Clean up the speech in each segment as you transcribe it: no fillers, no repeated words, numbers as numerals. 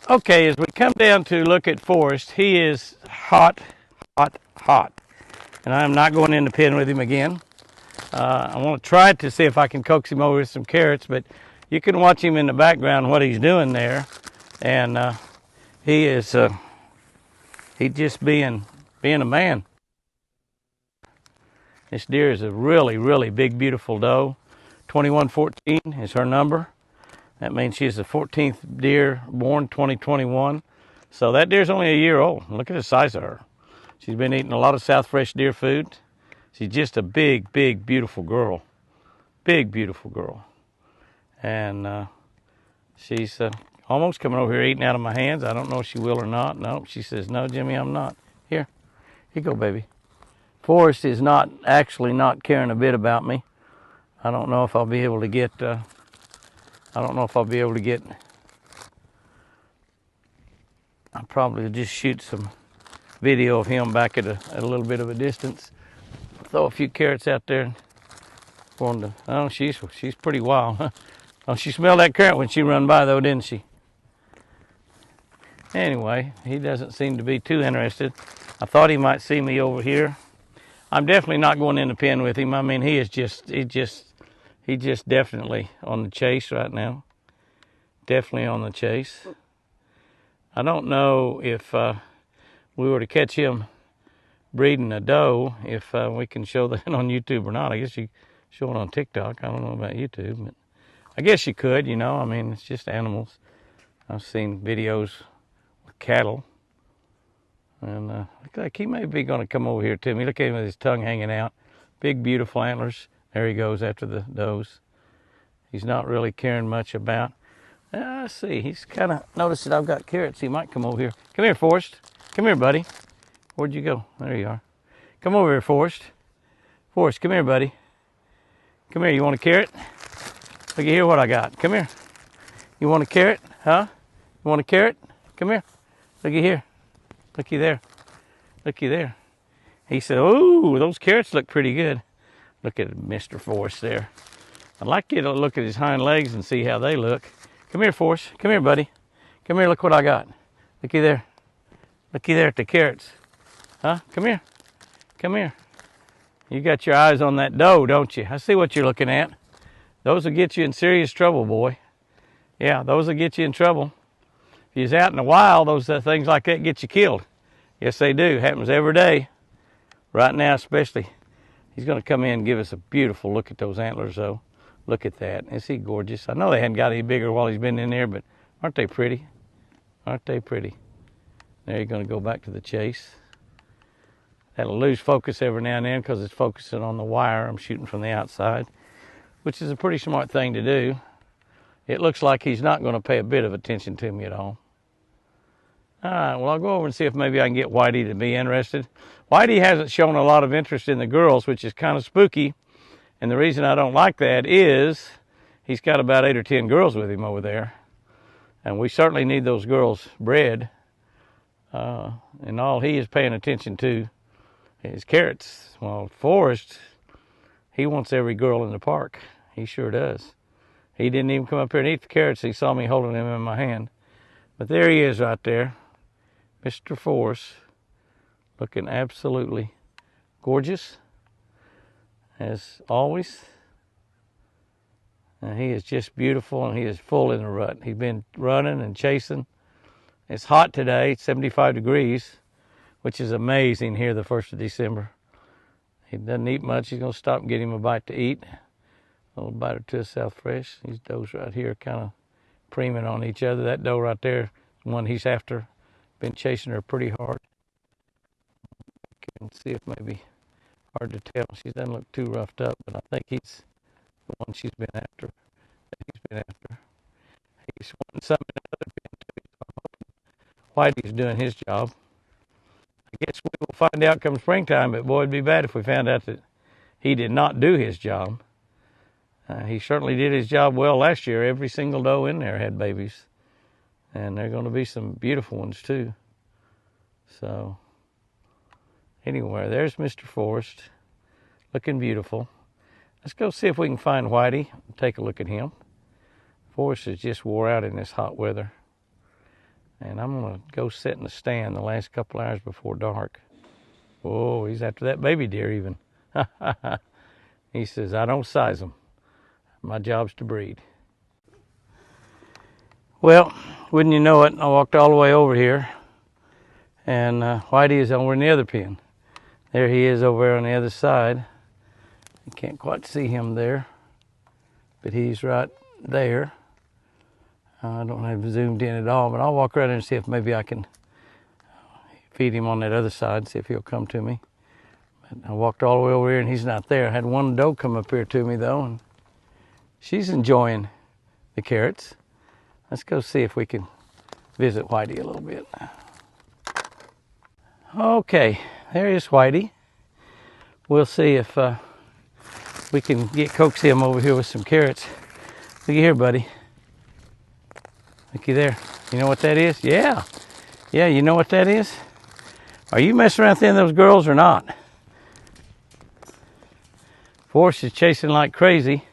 Okay, as we come down to look at Forrest, he is hot, hot, hot. And I'm not going in the pen with him again. I want to try to see if I can coax him over with some carrots, but you can watch him in the background what he's doing there. And he is he just being a man. This deer is a really, really big, beautiful doe. 2114 is her number. That means she's the 14th deer born 2021. So that deer's only a year old. Look at the size of her. She's been eating a lot of South Fresh deer food. She's just a big, big, beautiful girl. Big, beautiful girl. And she's almost coming over here eating out of my hands. I don't know if she will or not. No, she says, no, Jimmy, I'm not. Here you go, baby. Forrest is not caring a bit about me. I don't know if I'll be able to get, I'll probably just shoot some video of him back at a little bit of a distance. Throw a few carrots out there for him to, oh, she's pretty wild, huh? Oh, she smelled that carrot when she run by though, didn't she? Anyway, he doesn't seem to be too interested. I thought he might see me over here. I'm definitely not going in the pen with him. I mean, he's just definitely on the chase right now. Definitely on the chase. I don't know if we were to catch him breeding a doe, if we can show that on YouTube or not. I guess you show it on TikTok. I don't know about YouTube, but I guess you could, you know. I mean, it's just animals. I've seen videos with cattle. And look like he may be going to come over here to me. Look at him with his tongue hanging out. Big, beautiful antlers. There he goes after the does. He's not really caring much about. Let's see. He's kind of noticed that I've got carrots. He might come over here. Come here, Forrest. Come here, buddy. Where'd you go? There you are. Come over here, Forrest. Forrest, come here, buddy. Come here. You want a carrot? Look at here what I got. Come here. You want a carrot? Huh? You want a carrot? Come here. Looky here. Looky there. Looky there. He said, "Ooh, those carrots look pretty good." Look at Mr. Forrest there. I'd like you to look at his hind legs and see how they look. Come here, Forrest. Come here, buddy. Come here, look what I got. Looky there. Looky there at the carrots. Huh? Come here. Come here. You got your eyes on that doe, don't you? I see what you're looking at. Those will get you in serious trouble, boy. Yeah, those will get you in trouble. If you're out in the wild, those things like that get you killed. Yes, they do. Happens every day. Right now, especially. He's going to come in and give us a beautiful look at those antlers, though. Look at that. Is he gorgeous? I know they hadn't got any bigger while he's been in there, but aren't they pretty? Aren't they pretty? There you're going to go back to the chase. That'll lose focus every now and then because it's focusing on the wire. I'm shooting from the outside, which is a pretty smart thing to do. It looks like he's not going to pay a bit of attention to me at all. All right, well, I'll go over and see if maybe I can get Whitey to be interested. Whitey hasn't shown a lot of interest in the girls, which is kind of spooky. And the reason I don't like that is he's got about 8 or 10 girls with him over there. And we certainly need those girls bred. And all he is paying attention to is carrots. Well, Forrest, he wants every girl in the park. He sure does. He didn't even come up here and eat the carrots. He saw me holding them in my hand. But there he is right there. Mr. Forrest, looking absolutely gorgeous, as always. And he is just beautiful, and he is full in the rut. He's been running and chasing. It's hot today, it's 75 degrees, which is amazing here the 1st of December. He doesn't eat much. He's going to stop and get him a bite to eat. A little bite or two of South Fresh. These does right here kind of preening on each other. That doe right there, the one he's after, been chasing her pretty hard. You can see if maybe hard to tell. She doesn't look too roughed up, but I think he's the one she's been after. He's wanting something other too. Whitey's doing his job. I guess we will find out come springtime, but boy, it'd be bad if we found out that he did not do his job. He certainly did his job well last year. Every single doe in there had babies. And there are going to be some beautiful ones too. So, anyway, there's Mr. Forrest, looking beautiful. Let's go see if we can find Whitey. Take a look at him. Forrest is just wore out in this hot weather. And I'm going to go sit in the stand the last couple hours before dark. Oh, he's after that baby deer even. He says, I don't size them. My job's to breed. Well, wouldn't you know it, I walked all the way over here. And Whitey is over in the other pen. There he is over there on the other side. You can't quite see him there, but he's right there. I don't have it zoomed in at all, but I'll walk around there and see if maybe I can feed him on that other side, see if he'll come to me. But I walked all the way over here and he's not there. I had one doe come up here to me though, and she's enjoying the carrots. Let's go see if we can visit Whitey a little bit. Okay, there is Whitey. We'll see if we can coax him over here with some carrots. Look here, buddy. Looky there. You know what that is? Yeah. Yeah, you know what that is? Are you messing around with any of those girls or not? Forrest is chasing like crazy.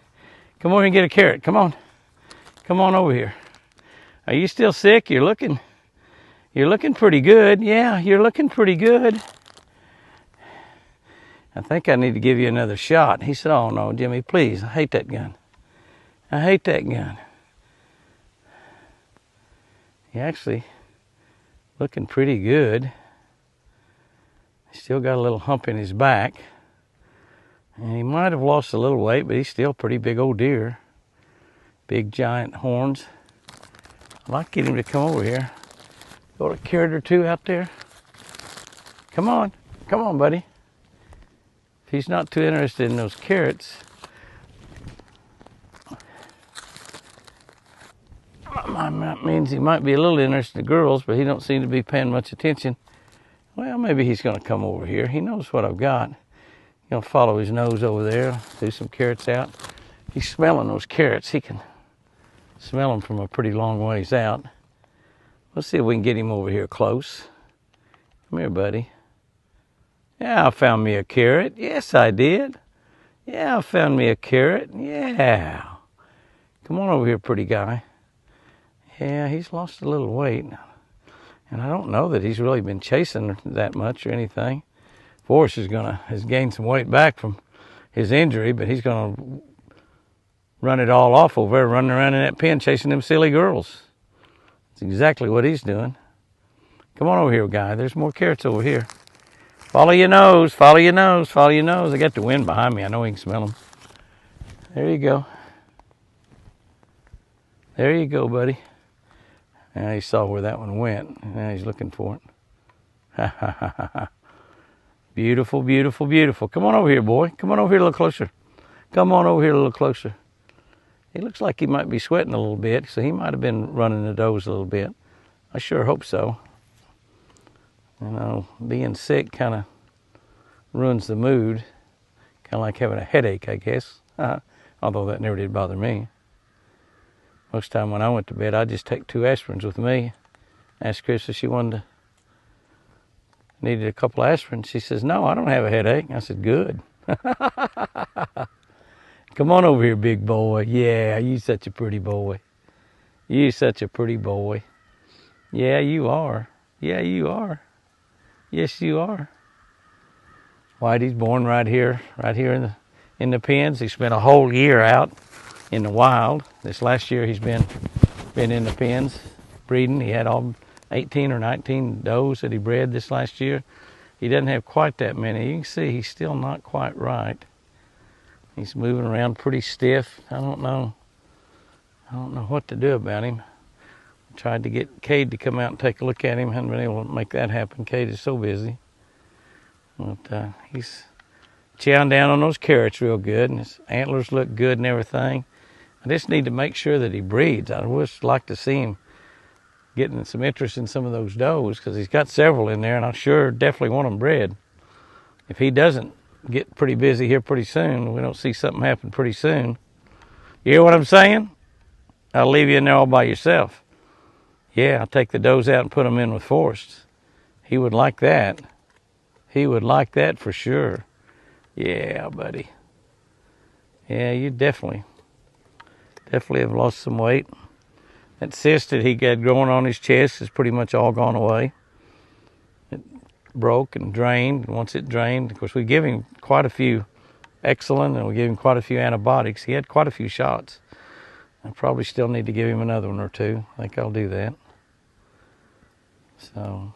Come over and get a carrot. Come on. Come on over here. Are you still sick? You're looking pretty good. Yeah, you're looking pretty good. I think I need to give you another shot. He said, oh no, Jimmy, please. I hate that gun. I hate that gun. He actually looking pretty good. Still got a little hump in his back. And he might have lost a little weight, but he's still a pretty big old deer. Big giant horns. I'd like to get him to come over here. Got a carrot or two out there. Come on. Come on, buddy. If he's not too interested in those carrots, that means he might be a little interested in the girls, but he don't seem to be paying much attention. Well, maybe he's going to come over here. He knows what I've got. He's going to follow his nose over there, do some carrots out. He's smelling those carrots. He can smell them from a pretty long ways out. Let's see if we can get him over here close. Come here, buddy. Yeah, I found me a carrot. Yes, I did. Yeah, I found me a carrot. Yeah. Come on over here, pretty guy. Yeah, he's lost a little weight. And I don't know that he's really been chasing that much or anything. Forrest has gained some weight back from his injury, but he's going to run it all off over there, running around in that pen chasing them silly girls. That's exactly what he's doing. Come on over here, guy. There's more carrots over here. Follow your nose, follow your nose, follow your nose. I got the wind behind me. I know we can smell them. There you go. There you go, buddy. Now he saw where that one went. Now he's looking for it. Ha ha ha ha ha. Beautiful, beautiful, beautiful. Come on over here, boy. Come on over here a little closer. Come on over here a little closer. He looks like he might be sweating a little bit, so he might have been running the does a little bit. I sure hope so. You know, being sick kind of ruins the mood. Kind of like having a headache, I guess. Although that never did bother me. Most time when I went to bed, I'd just take 2 aspirins with me. Asked Chris if she needed a couple aspirins. She says, no, I don't have a headache. I said, good. Come on over here, big boy. Yeah, you such a pretty boy. You such a pretty boy. Yeah, you are. Yeah, you are. Yes, you are. Whitey's born right here in the pens. He spent a whole year out in the wild. This last year he's been in the pens breeding. He had all 18 or 19 does that he bred this last year. He doesn't have quite that many. You can see he's still not quite right. He's moving around pretty stiff. I don't know what to do about him. I tried to get Cade to come out and take a look at him. Haven't been able to make that happen. Cade is so busy. But he's chowing down on those carrots real good, and his antlers look good and everything. I just need to make sure that he breeds. I would like to see him getting some interest in some of those does, because he's got several in there, and I sure definitely want them bred. If he doesn't get pretty busy here pretty soon, we don't see something happen pretty soon. You hear what I'm saying? I'll leave you in there all by yourself. Yeah, I'll take the does out and put them in with Forrest. He would like that. He would like that for sure. Yeah, buddy. Yeah, you definitely have lost some weight. That cyst that he had growing on his chest is pretty much all gone away. It broke and drained. And once it drained, of course, we give him quite a few Excellent, and we gave him quite a few antibiotics. He had quite a few shots. I probably still need to give him another one or two. I think I'll do that. So,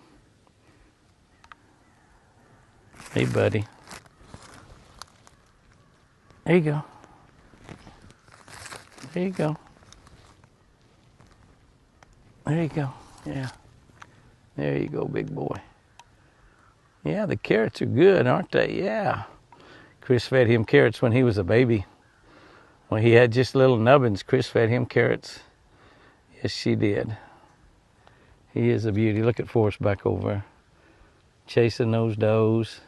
hey, buddy. There you go. There you go. There you go. Yeah. There you go, big boy. Yeah, the carrots are good, aren't they? Yeah. Chris fed him carrots when he was a baby. When he had just little nubbins, Chris fed him carrots. Yes, she did. He is a beauty. Look at Forrest back over. Chasing those does.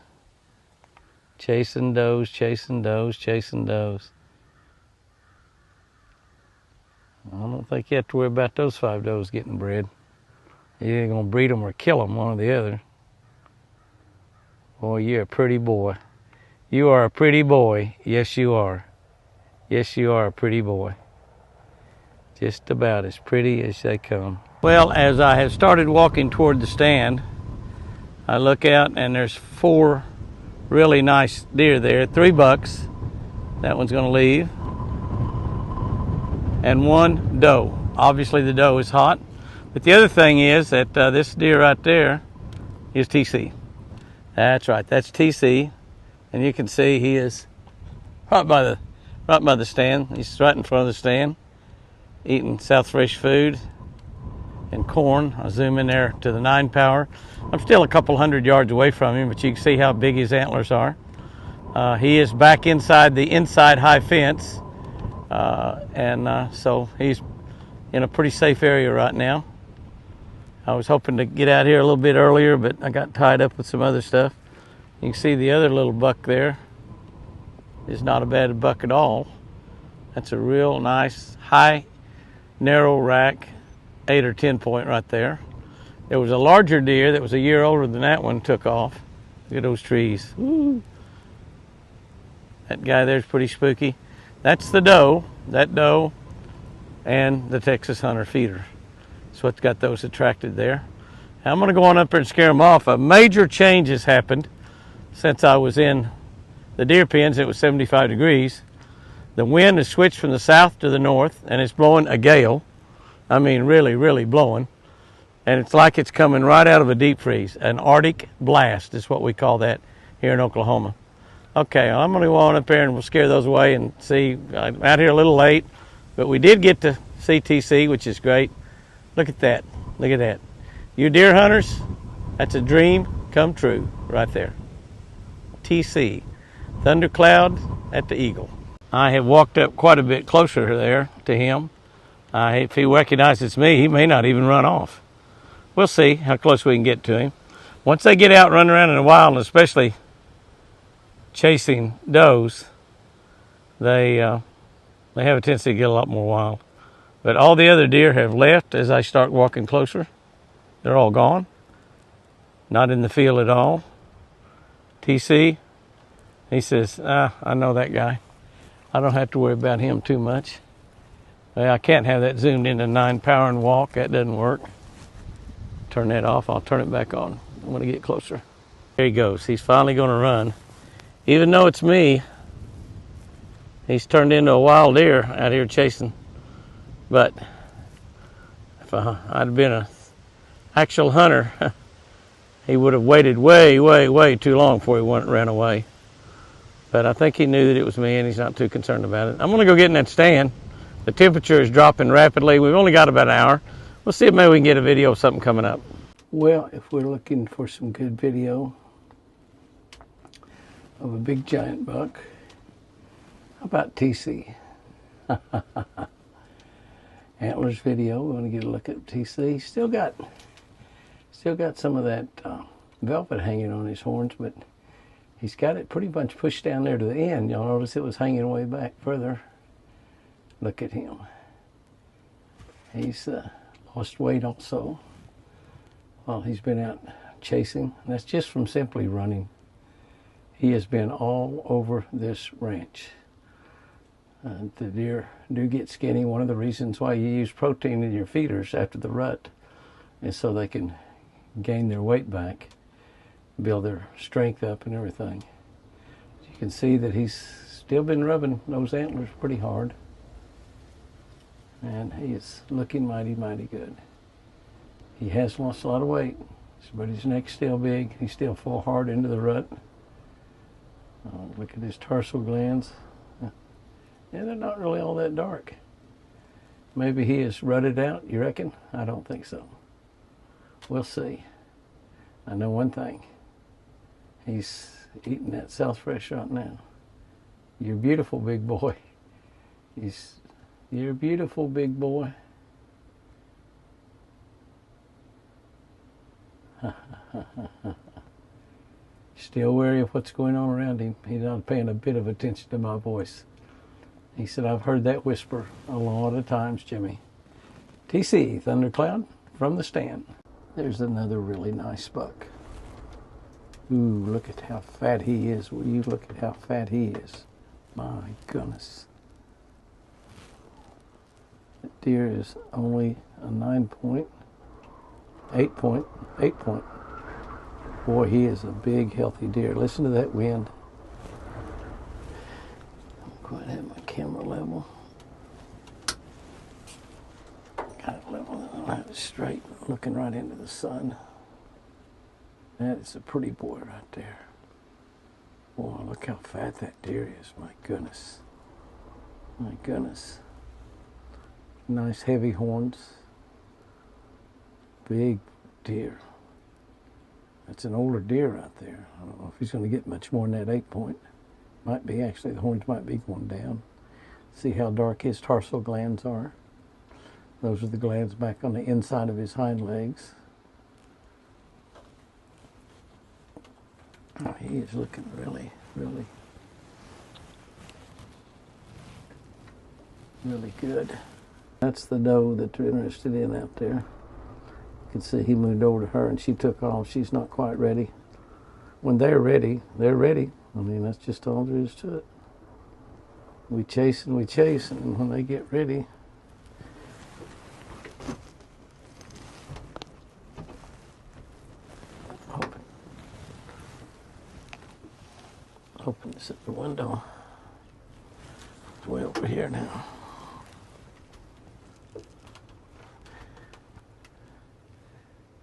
Chasing does, chasing does, chasing does. I don't think you have to worry about those 5 does getting bred. You're either going to breed them or kill them, one or the other. Boy, you're a pretty boy. You are a pretty boy. Yes, you are. Yes, you are a pretty boy. Just about as pretty as they come. Well, as I have started walking toward the stand, I look out and there's 4 really nice deer there. 3 bucks. That one's going to leave. And 1 doe. Obviously the doe is hot. But the other thing is that this deer right there is TC. That's right. That's TC. And you can see he is right by the stand. He's right in front of the stand, eating South Fresh food and corn. I'll zoom in there to the 9 power. I'm still a couple hundred yards away from him, but you can see how big his antlers are. He is back inside the inside high fence, so he's in a pretty safe area right now. I was hoping to get out here a little bit earlier, but I got tied up with some other stuff. You can see the other little buck there is not a bad buck at all. That's a real nice, high, narrow rack, 8 or 10 point right there. There was a larger deer that was a year older than that one, took off. Look at those trees. Woo. That guy there's pretty spooky. That's the doe, that doe, and the Texas Hunter feeder. That's what's got those attracted there. Now I'm going to go on up there and scare them off. A major change has happened since I was in the deer pens. It was 75 degrees. The wind has switched from the south to the north, and it's blowing a gale. I mean, really, really blowing. And it's like it's coming right out of a deep freeze. An Arctic blast is what we call that here in Oklahoma. Okay, I'm going to go on up there and we'll scare those away and see. I'm out here a little late, but we did get to see TC, which is great. Look at that. Look at that. You deer hunters, that's a dream come true right there. TC. Thundercloud at the Eagle. I have walked up quite a bit closer there to him. If he recognizes me, he may not even run off. We'll see how close we can get to him. Once they get out running around in the wild, and especially chasing does, they have a tendency to get a lot more wild. But all the other deer have left as I start walking closer. They're all gone. Not in the field at all. TC, he says, I know that guy. I don't have to worry about him too much. Well, I can't have that zoomed into 9 power and walk. That doesn't work. Turn that off. I'll turn it back on. I'm going to get closer. There he goes. He's finally going to run. Even though it's me, he's turned into a wild deer out here chasing. But if I'd been an actual hunter, he would have waited way, way, way too long before he ran away. But I think he knew that it was me, and he's not too concerned about it. I'm going to go get in that stand. The temperature is dropping rapidly. We've only got about an hour. We'll see if maybe we can get a video of something coming up. Well, if we're looking for some good video of a big giant buck, how about TC? Antlers video. We want to get a look at TC. Still got some of that velvet hanging on his horns, but he's got it pretty much pushed down there to the end. Y'all notice it was hanging way back further. Look at him. He's lost weight also while he's been out chasing. That's just from simply running. He has been all over this ranch. The deer do get skinny. One of the reasons why you use protein in your feeders after the rut is so they can gain their weight back, build their strength up and everything. You can see that he's still been rubbing those antlers pretty hard. And he is looking mighty, mighty good. He has lost a lot of weight, but his neck's still big. He's still full hard into the rut. Look at his tarsal glands. Yeah, they're not really all that dark. Maybe he is rutted out, you reckon? I don't think so. We'll see. I know one thing. He's eating that South Fresh right now. You're beautiful, big boy. You're beautiful, big boy. Still wary of what's going on around him. He's not paying a bit of attention to my voice. He said, I've heard that whisper a lot of times, Jimmy. TC, Thundercloud, from the stand. There's another really nice buck. Ooh, look at how fat he is. Will you look at how fat he is? My goodness. That deer is only a 8 point. Boy, he is a big, healthy deer. Listen to that wind. I don't quite have my camera level. Got it level. I don't have it straight. Looking right into the sun. That is a pretty boy right there. Boy, look how fat that deer is. My goodness. My goodness. Nice heavy horns. Big deer. That's an older deer right there. I don't know if he's going to get much more than that 8 point. Might be, actually. The horns might be going down. See how dark his tarsal glands are. Those are the glands back on the inside of his hind legs. Oh, he is looking really, really, really good. That's the doe that they're interested in out there. You can see he moved over to her and she took off. She's not quite ready. When they're ready, they're ready. I mean, that's just all there is to it. We chase, and when they get ready, open this at the window. It's way over here now.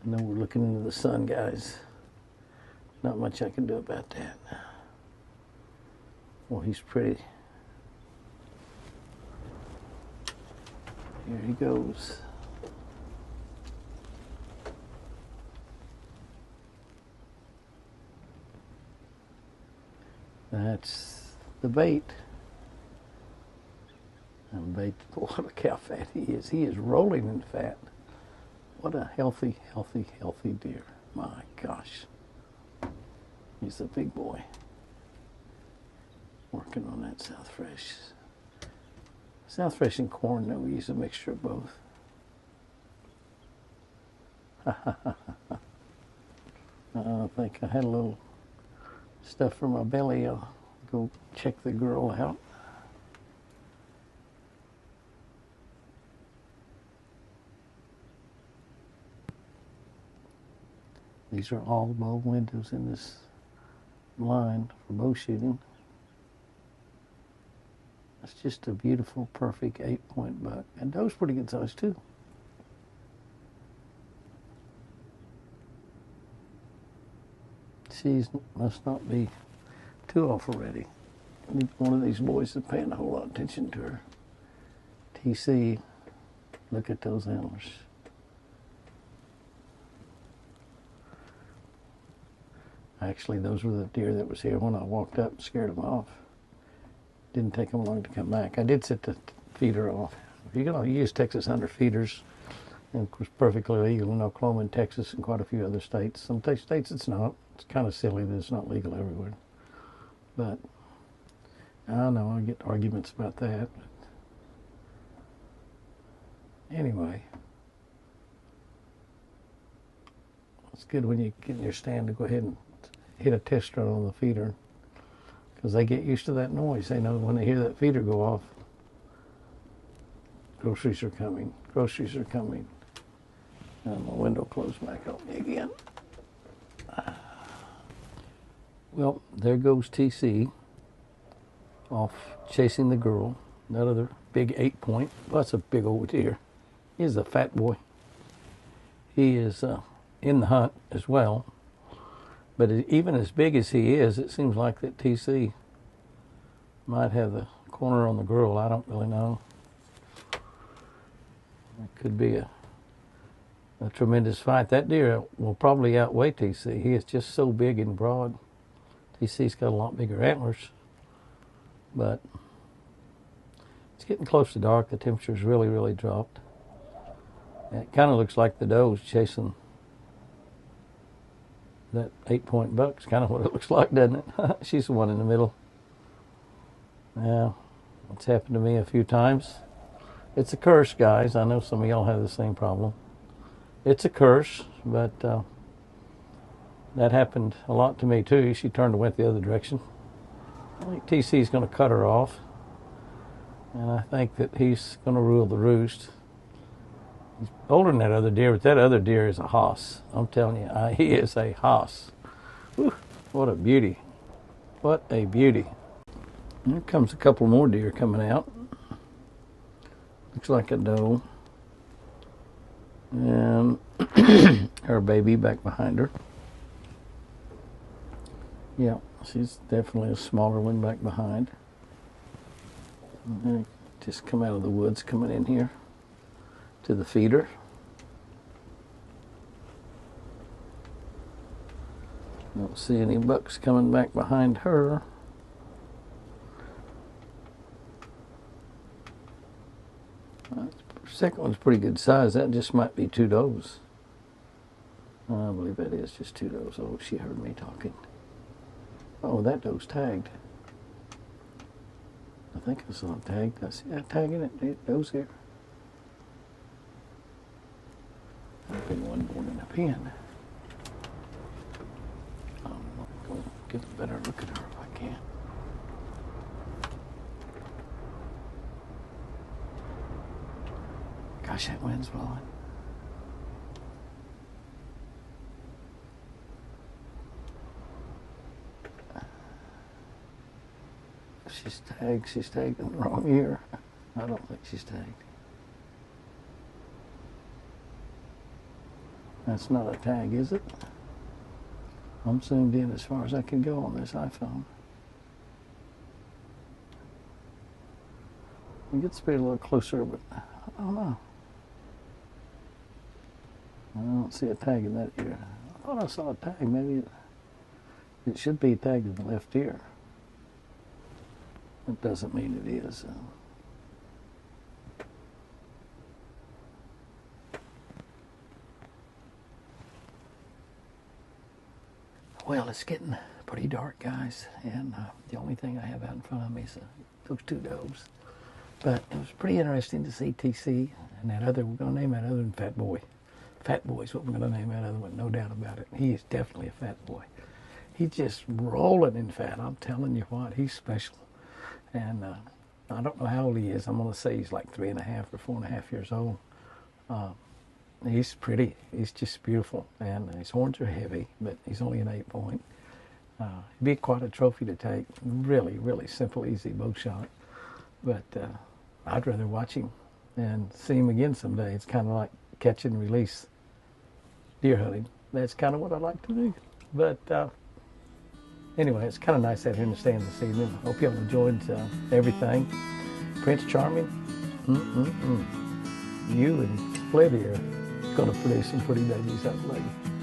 I know we're looking into the sun, guys. Not much I can do about that. Well, he's pretty. Here he goes. That's the bait. And bait, boy, look how fat he is. He is rolling in fat. What a healthy, healthy, healthy deer. My gosh. He's a big boy. Working on that South Fresh. South Fresh and corn, though, we use a mixture of both. I think I had a little stuff for my belly. I'll go check the girl out. These are all bow windows in this line for bow shooting. That's just a beautiful, perfect 8 point buck. And doe's pretty good size too. She must not be too awful ready. One of these boys is paying a whole lot of attention to her. TC, look at those antlers. Actually, those were the deer that was here when I walked up and scared them off. Didn't take them long to come back. I did set the feeder off. You're going to use Texas Hunter feeders, and of course, perfectly legal in Oklahoma and Texas and quite a few other states. Some states it's not. It's kind of silly that it's not legal everywhere. But I know I get arguments about that. But anyway, it's good when you get in your stand to go ahead and hit a test run on the feeder, because they get used to that noise. They know when they hear that feeder go off, Groceries are coming. Groceries are coming. And my window closed back on me again. Well, there goes TC off chasing the girl. Another big 8-point. Well, that's a big old deer. He's a fat boy. He is in the hunt as well. But even as big as he is, it seems like that TC might have the corner on the girl. I don't really know. It could be a tremendous fight. That deer will probably outweigh TC. He is just so big and broad. TC's got a lot bigger antlers. But it's getting close to dark. The temperature's really, really dropped. And it kind of looks like the doe's chasing that 8-point buck. It's kind of what it looks like, doesn't it? She's the one in the middle. Yeah, it's happened to me a few times. It's a curse, guys. I know some of y'all have the same problem. It's a curse, but that happened a lot to me too. She turned and went the other direction. I think TC's going to cut her off, and I think that he's going to rule the roost. He's older than that other deer, but that other deer is a hoss. I'm telling you, he is a hoss. Whew, what a beauty. What a beauty. Here comes a couple more deer coming out. Looks like a doe. And her baby back behind her. Yeah, she's definitely a smaller one back behind. Just come out of the woods coming in here to the feeder. Don't see any bucks coming back behind her. Second one's pretty good size. That just might be 2 does. I believe that is just 2 does. Oh, she heard me talking. Oh, that doe's tagged. I think I saw it tagged. I see that tag in it. It doe's here. I've been one born in a pen. I'm going to get a better look at her if I can. Gosh, that wind's blowing. She's tagged. She's tagged in the wrong ear. I don't think she's tagged. That's not a tag, is it? I'm zoomed in as far as I can go on this iPhone. I get to be a little closer, but I don't know. I don't see a tag in that ear. I thought I saw a tag. Maybe it should be tagged in the left ear. That doesn't mean it is. Well, it's getting pretty dark, guys, and the only thing I have out in front of me is those 2 does. But it was pretty interesting to see TC and that other. We're going to name that other one Fat Boy. Fat Boy is what we're going to name that other one, no doubt about it. He is definitely a fat boy. He's just rolling in fat. I'm telling you what, he's special. And I don't know how old he is. I'm going to say he's like 3.5 or 4.5 years old. He's pretty. He's just beautiful. And his horns are heavy, but he's only an 8-point. It'd be quite a trophy to take. Really, really simple, easy bow shot. But I'd rather watch him and see him again someday. It's kind of like catch and release deer hunting. That's kind of what I like to do. But anyway, it's kind of nice having him to stand this evening. I hope you all enjoyed everything. Prince Charming, you and Flavia are going to produce some pretty babies out there.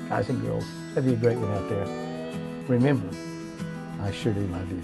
Guys and girls, have you a great one out there. Remember, I sure do love you.